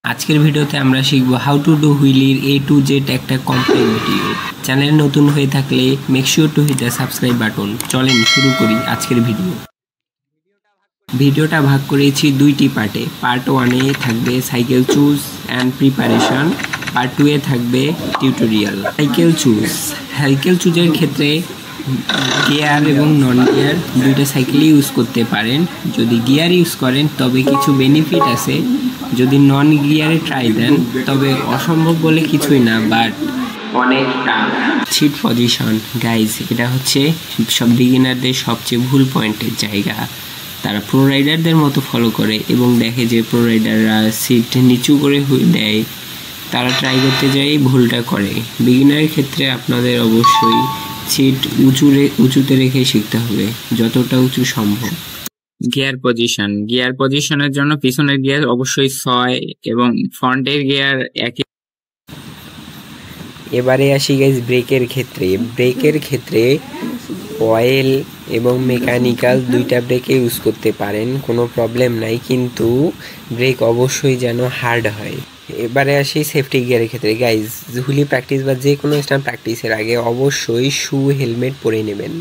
আজকের ভিডিওতে আমরা শিখব হাউ টু ডু হুইলির A to Z একটা কমপ্লিট ভিডিও। চ্যানেল নতুন হয়ে থাকলে make sure to hit the subscribe button. চলেন শুরু করি আজকের ভিডিওটা ভাগ করেছি দুইটি পার্টে। পার্ট 1-এ থাকবে cycle choose and preparation, part 2-এ থাকবে টিউটোরিয়াল। সাইকেল চুজের ক্ষেত্রে গিয়ার এবং নন গিয়ার দুইটা সাইকেলই ইউজ করতে পারেন। যদি গিয়ার ইউজ করেন তবে কিছু বেনিফিট আছে, যদি নন গিয়ারে ট্রাই দেন তবে অসম্ভব বলে কিছুই না, বাট অনেক টাফ। সিট পজিশন গাইজ, এটা হচ্ছে সব বিগিনারদের সবচেয়ে ভুল পয়েন্টের জায়গা। তারা প্রো রাইডারদের মতো ফলো করে এবং দেখে যে প্রো রাইডাররা সিট নিচু করে দেয়, তারা ট্রাই করতে যাই ভুলটা করে। বিগিনারের ক্ষেত্রে আপনাদের অবশ্যই সিট উঁচুতে রেখে শিখতে হবে, যতটা উঁচু সম্ভব। গিয়ার পজিশনের জন্য পিছনের গিয়ার অবশ্যই 6 এবং ফ্রন্টের গিয়ার একই। এবারে আসি গাইজ ব্রেকের ক্ষেত্রে অয়েল এবং মেকানিক্যাল দুইটা ব্রেকে ইউজ করতে পারেন, কোনো প্রবলেম নাই, কিন্তু ব্রেক অবশ্যই যেন হার্ড হয়। এবারে আসি সেফটি গিয়ারের ক্ষেত্রে গাইজ, হুইলি প্র্যাকটিস বা যে কোনো স্টান্ট প্র্যাকটিসের আগে অবশ্যই শু হেলমেট পরে নেবেন।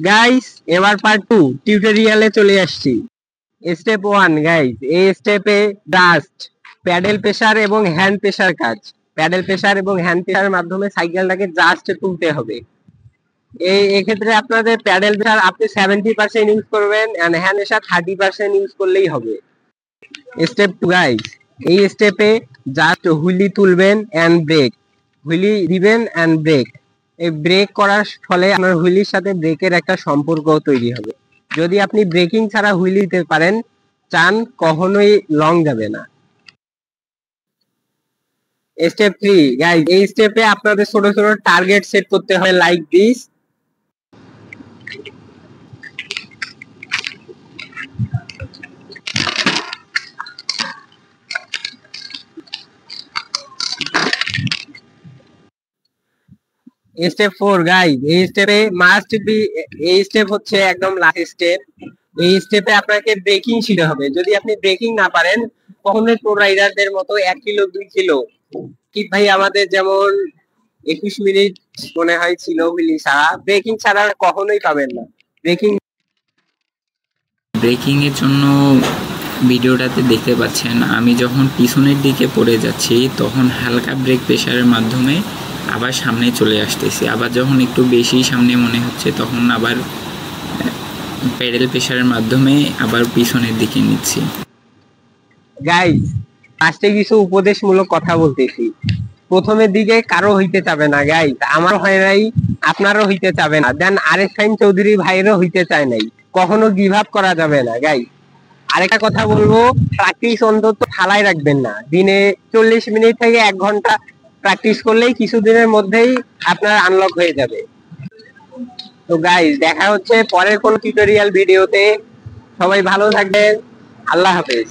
গাইস এবার পার্ট 2 টিউটোরিয়ালে চলে আসছি। স্টেপ 1 গাইস, এই স্টেপে জাস্ট প্যাডেল প্রেসার এবং হ্যান্ড প্রেসার কাজ। প্যাডেল প্রেসার এবং হ্যান্ড প্রেসারের মাধ্যমে সাইকেলটাকে জাস্ট তুলতে হবে। এক্ষেত্রে আপনাদের প্যাডেল প্রেসার আপনি 70% ইউজ করবেন এন্ড হ্যান্ড প্রেসার 30% ইউজ করলেই হবে। স্টেপ 2 গাইস, এই স্টেপে জাস্ট হুইলি তুলবেন এন্ড ব্রেক, হুইলি দিবেন এন্ড ব্রেক। এই ব্রেক করার ফলে আপনার হুইলির সাথে ব্রেকের একটা সম্পর্ক তৈরি হবে। যদি আপনি ব্রেকিং ছাড়া হুইলি দিতে পারেন চান, কখনোই লং যাবে না। স্টেপ 3 গাইস, এই স্টেপে আপনাদের ছোট ছোট টার্গেট সেট করতে হয় লাইক দিস। স্টেপ 4 গাইস, এই স্টেপে মাস্ট বি, এই স্টেপ হচ্ছে একদম লাস্ট স্টেপ। এই স্টেপে আপনাকে ব্রেকিং শিখতে হবে। যদি আপনি ব্রেকিং না পারেন, কখনোই প্রো রাইডারদের মতো 1 কিলো 2 কিলো কি ভাই আমাদের যেমন 21 মিনিট মনে হয় ছিল হুইলি ছাড়া, ব্রেকিং ছাড়া কখনোই পাবেন না। ব্রেকিং এর জন্য ভিডিওটাতে দেখতে পাচ্ছেন আমি যখন পিছনের দিকে পড়ে যাচ্ছি তখন হালকা ব্রেক প্রেসারের মাধ্যমে আবার সামনে চলে আসতেছি, আবার যখন একটু বেশি সামনে মনে হচ্ছে তখন আবার প্যাডেল প্রেসারের মাধ্যমে আবার পিছনের দিকে নিচ্ছি। গাইস লাস্টে কিছু উপদেশমূলক কথা বলতেছি। প্রথমের দিকে কারো হইতে চাবে না গাইস, আমারও হয় নাই, আপনারও হইতে চাবে না, দেন আরেক ফাইন চৌধুরী ভাইয়েরও হইতে চায় নাই। কখনো গিভ আপ করা যাবে না গাইস। আরেকটা কথা বলবো, প্র্যাকটিস অন্তত ঠালাই রাখবেন না। দিনে 40 মিনিট থেকে 1 ঘন্টা প্র্যাকটিস করলেই কিছুদিনের মধ্যেই আপনার আনলক হয়ে যাবে। তো গাইস দেখা হচ্ছে পরের কোন টিউটোরিয়াল ভিডিওতে। সবাই ভালো থাকবেন, আল্লাহ হাফেজ।